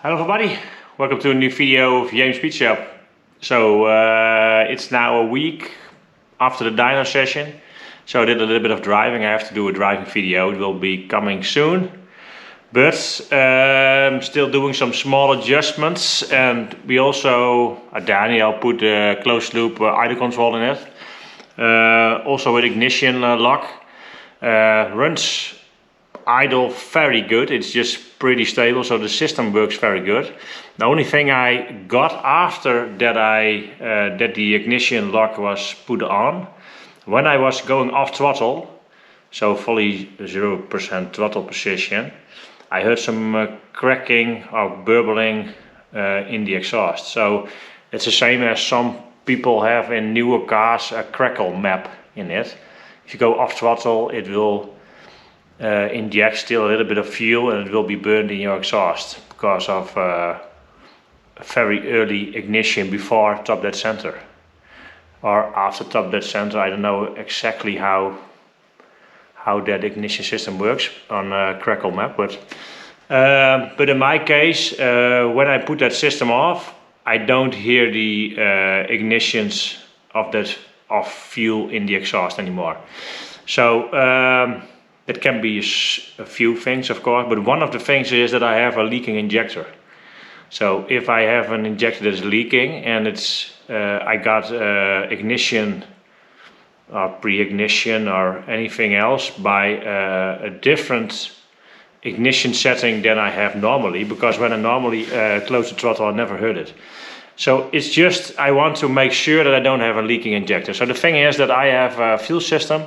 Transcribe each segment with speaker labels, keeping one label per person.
Speaker 1: Hello everybody, welcome to a new video of James Speed Shop. So it's now a week after the dyno session. So I did a little bit of driving. I have to do a driving video. It will be coming soon. But still doing some small adjustments, and we also, Daniel put a closed loop idle control in it. Also with ignition lock. Runs idle very good. It's just pretty stable, so the system works very good. The only thing I got after that that the ignition lock was put on, when I was going off throttle, so fully 0% throttle position, I heard some cracking or burbling in the exhaust. So it's the same as some people have in newer cars, a crackle map in it. If you go off throttle, it will inject still a little bit of fuel and it will be burned in your exhaust because of very early ignition before top dead center or after top dead center. I don't know exactly how that ignition system works on crackle map, but in my case, when I put that system off, I don't hear the ignitions of fuel in the exhaust anymore. So it can be a few things, of course, but one of the things is that I have a leaking injector. So if I have an injector that is leaking and it's I got ignition or pre-ignition or anything else by a different ignition setting than I have normally, because when I normally close the throttle, I never heard it. So it's just, I want to make sure that I don't have a leaking injector. So the thing is that I have a fuel system,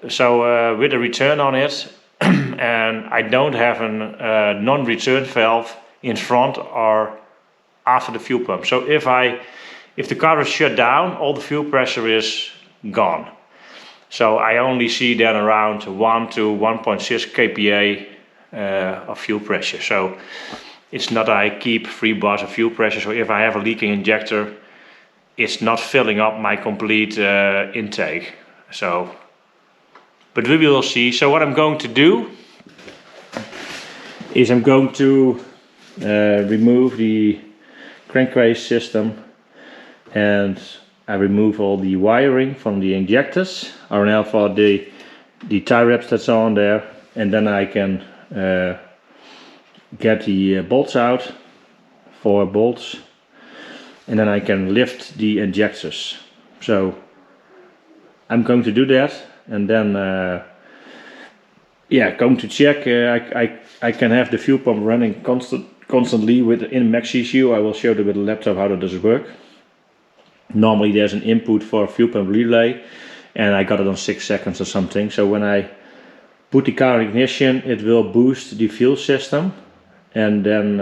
Speaker 1: so with a return on it, and I don't have a non-return valve in front or after the fuel pump. So if the car is shut down, all the fuel pressure is gone. So I only see then around 1 to 1.6 kPa of fuel pressure. So it's not that I keep 3 bars of fuel pressure. So if I have a leaking injector, it's not filling up my complete intake. So, but we will see. So what I'm going to do is I'm going to remove the crankcase system, and I remove all the wiring from the injectors, or now for the tie wraps that's on there, and then I can get the bolts out, 4 bolts, and then I can lift the injectors. So I'm going to do that, and then going to check. I can have the fuel pump running constantly in maxx issue. I will show you with the laptop how that does work. Normally there's an input for a fuel pump relay, and I got it on 6 seconds or something. So when I put the car in ignition, it will boost the fuel system, and then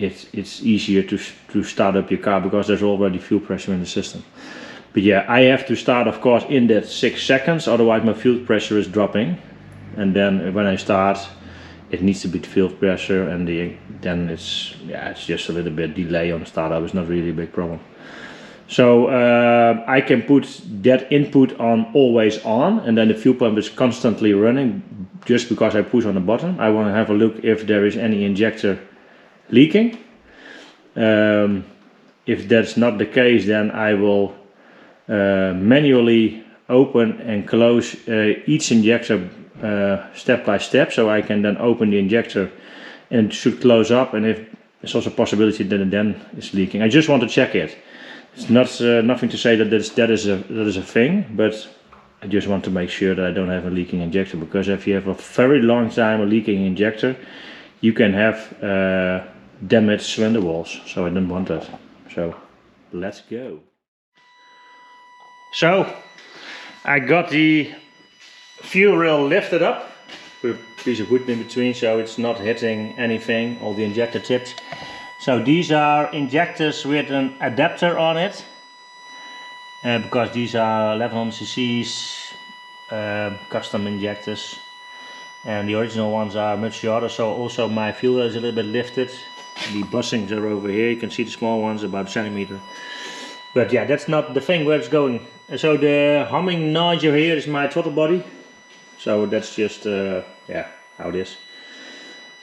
Speaker 1: it's easier to start up your car because there's already fuel pressure in the system. But yeah, I have to start, of course, in that 6 seconds, otherwise my fuel pressure is dropping. And then when I start, it needs to be fuel pressure, and then it's just a little bit delay on the startup. It's not really a big problem. So I can put that input on always on, and then the fuel pump is constantly running just because I push on the button. I want to have a look if there is any injector leaking. If that's not the case, then I will manually open and close each injector step by step, so I can then open the injector and it should close up, and if there's also a possibility that it then is leaking. I just want to check it. It's not nothing to say that that is a thing, but I just want to make sure that I don't have a leaking injector, because if you have a very long time a leaking injector, you can have damaged cylinder walls, so I don't want that. So let's go. So I got the fuel rail lifted up with a piece of wood in between, so it's not hitting anything, all the injector tips. So these are injectors with an adapter on it, because these are 1100 cc's custom injectors, and the original ones are much shorter, so also my fuel is a little bit lifted. The bushings are over here, you can see the small ones about a centimeter. But yeah, that's not the thing where it's going. So the humming noise you hear is my throttle body. So that's just how it is.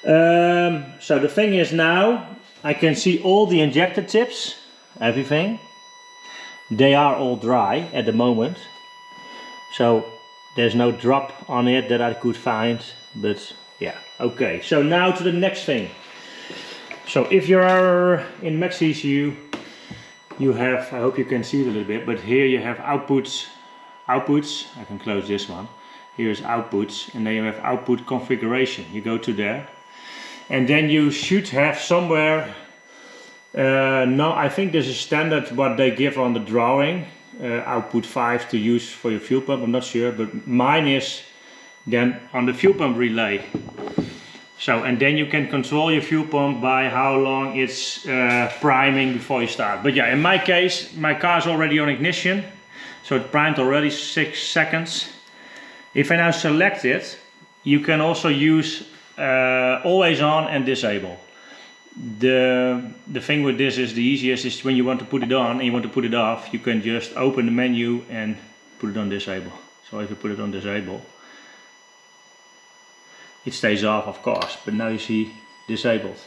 Speaker 1: So the thing is now, I can see all the injector tips, everything. They are all dry at the moment. So there's no drop on it that I could find, but yeah, okay. So now to the next thing. So if you are in maxx ECU, you have, I hope you can see it a little bit, but here you have outputs, I can close this one. Here is outputs, and then you have output configuration. You go to there, and then you should have somewhere, no, I think this is standard what they give on the drawing, output 5 to use for your fuel pump, I'm not sure, but mine is then on the fuel pump relay. So, and then you can control your fuel pump by how long it's priming before you start. But yeah, in my case, my car is already on ignition, so it primed already 6 seconds. If I now select it, you can also use always on and disable. The thing with this is the easiest is when you want to put it on and you want to put it off, you can just open the menu and put it on disable. So if you put it on disable, it stays off, of course, but now you see disabled.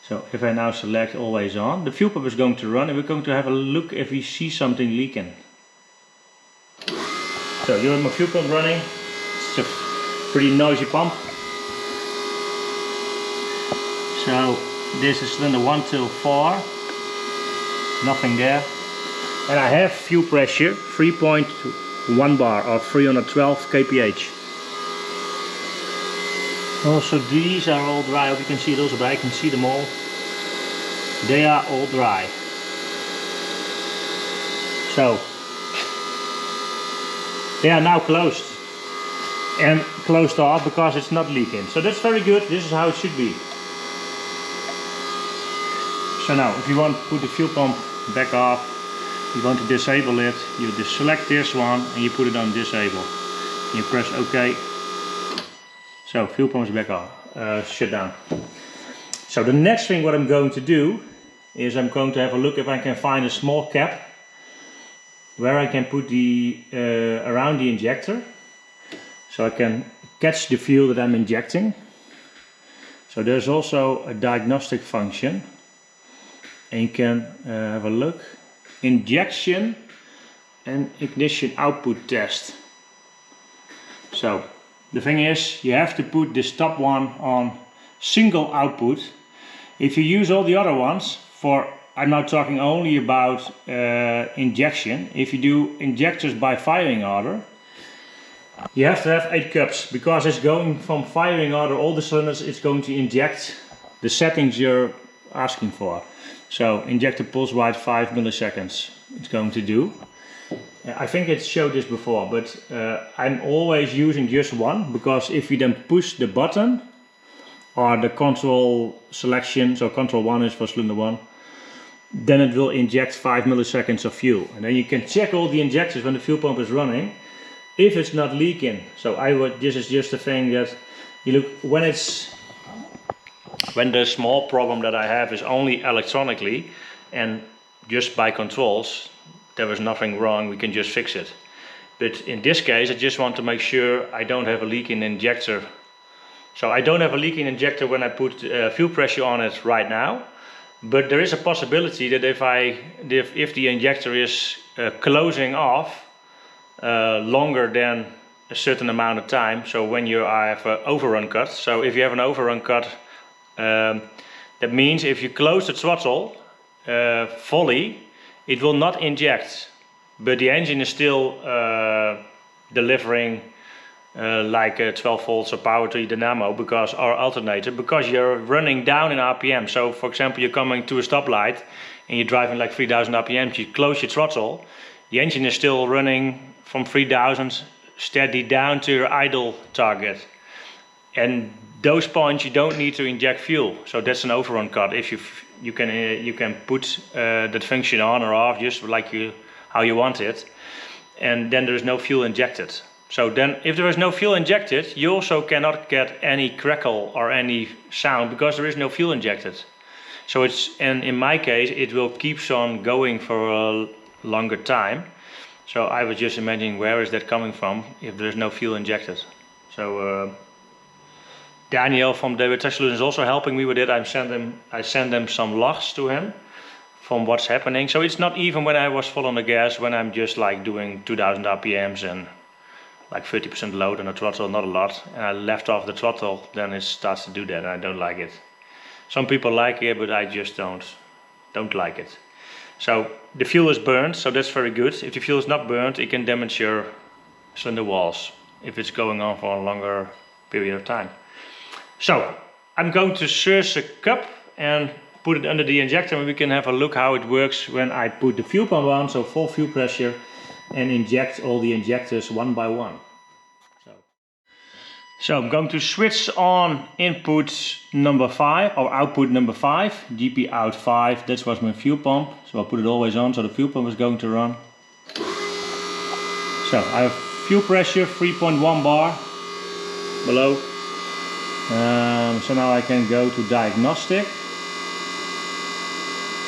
Speaker 1: So if I now select always on, the fuel pump is going to run, and we're going to have a look if we see something leaking. So you have my fuel pump running. It's a pretty noisy pump. So this is cylinder 1 till 4, nothing there. And I have fuel pressure 3.1 bar or 312 kph. Also these are all dry, I hope you can see it also, but I can see them all. They are all dry. So they are now closed and closed off because it's not leaking. So that's very good, this is how it should be. So now, if you want to put the fuel pump back off, you want to disable it, you just select this one and you put it on disable. You press OK. So, fuel pump is back off, shut down. So the next thing what I'm going to do is I'm going to have a look if I can find a small cap where I can put the around the injector, so I can catch the fuel that I'm injecting. So there's also a diagnostic function. And you can have a look. Injection and ignition output test. So the thing is, you have to put this top one on single output. If you use all the other ones for, I'm now talking only about injection. If you do injectors by firing order, you have to have 8 cups, because it's going from firing order, all the cylinders, it's going to inject the settings you're asking for. So injector pulse width 5 milliseconds it's going to do. I think it showed this before, but I'm always using just one, because if you then push the button or the control selection, so control 1 is for cylinder 1, then it will inject 5 milliseconds of fuel. And then you can check all the injectors when the fuel pump is running, if it's not leaking. So this is just a thing that you look, when the small problem that I have is only electronically and just by controls, there was nothing wrong, we can just fix it. But in this case, I just want to make sure I don't have a leak in the injector. So I don't have a leak in injector when I put fuel pressure on it right now. But there is a possibility that if the injector is closing off longer than a certain amount of time, so when you have an overrun cut, so if you have an overrun cut, that means if you close the throttle fully, it will not inject, but the engine is still delivering like 12 volts of power to the dynamo, because our alternator, because you're running down in RPM. So for example, you're coming to a stoplight and you're driving like 3000 RPM, you close your throttle, the engine is still running from 3000 steady down to your idle target. And those points you don't need to inject fuel, so that's an overrun cut. If you can put that function on or off just like how you want it, and then there is no fuel injected. So then, if there is no fuel injected, you also cannot get any crackle or any sound, because there is no fuel injected. So and in my case, it will keep on going for a longer time. So I was just imagining, where is that coming from if there is no fuel injected? So Daniel from the techsolution is also helping me with it. I send them some logs to him from what's happening. So it's not even when I was full on the gas, when I'm just like doing 2000 RPMs and like 30% load on the throttle, not a lot, and I left off the throttle, then it starts to do that and I don't like it. Some people like it, but I just don't like it. So the fuel is burned, so that's very good. If the fuel is not burned, it can damage your cylinder walls if it's going on for a longer period of time. So I'm going to source a cup and put it under the injector, and we can have a look how it works when I put the fuel pump on, so full fuel pressure, and inject all the injectors one by one. So I'm going to switch on input number 5 or output number 5, GP out 5, that was my fuel pump. So I'll put it always on so the fuel pump is going to run. So I have fuel pressure 3.1 bar below. So now I can go to diagnostic,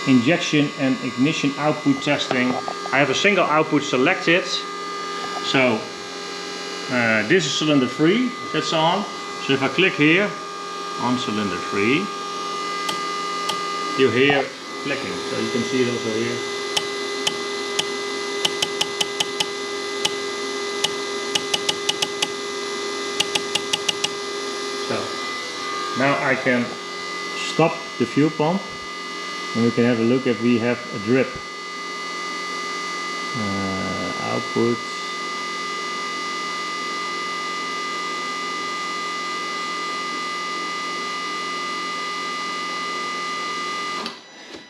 Speaker 1: injection and ignition output testing. I have a single output selected. So this is cylinder 3, that's on. So if I click here on cylinder 3, you hear clicking. So you can see it also here. So now I can stop the fuel pump and we can have a look if we have a drip. Output.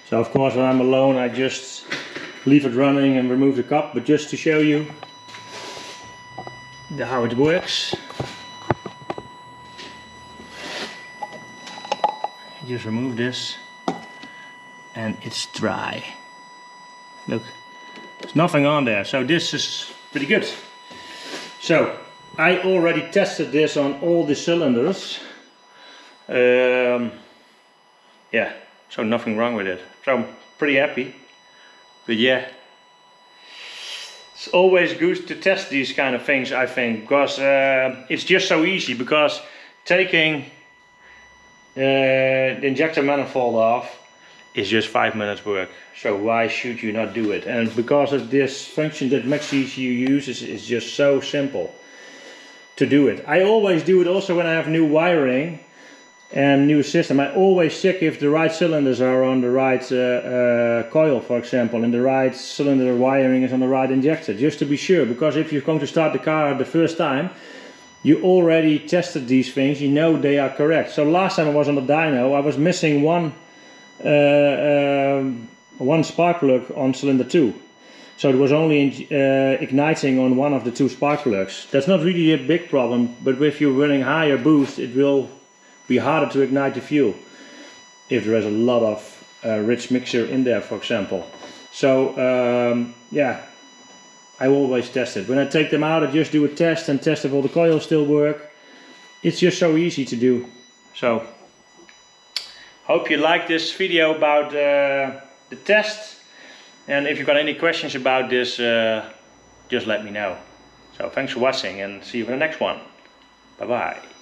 Speaker 1: So of course when I'm alone I just leave it running and remove the cup, but just to show you how it works. Just remove this and it's dry. Look, there's nothing on there, so this is pretty good. So I already tested this on all the cylinders. Yeah. So nothing wrong with it. So I'm pretty happy. But yeah, it's always good to test these kind of things, I think, because it's just so easy. Because taking the injector manifold off is just 5 minutes work. So why should you not do it? And because of this function that maxx uses, is just so simple to do it. I always do it also when I have new wiring and new system. I always check if the right cylinders are on the right coil, for example, and the right cylinder wiring is on the right injector, just to be sure. Because if you're going to start the car the first time, you already tested these things, you know they are correct. So last time I was on the dyno, I was missing one spark plug on cylinder 2. So it was only igniting on one of the 2 spark plugs. That's not really a big problem, but if you're running higher boost, it will be harder to ignite the fuel if there is a lot of rich mixture in there, for example. So yeah, I always test it. When I take them out, I just do a test and test if all the coils still work. It's just so easy to do. So hope you like this video about the test, and if you've got any questions about this, just let me know. So thanks for watching and see you for the next one. Bye bye.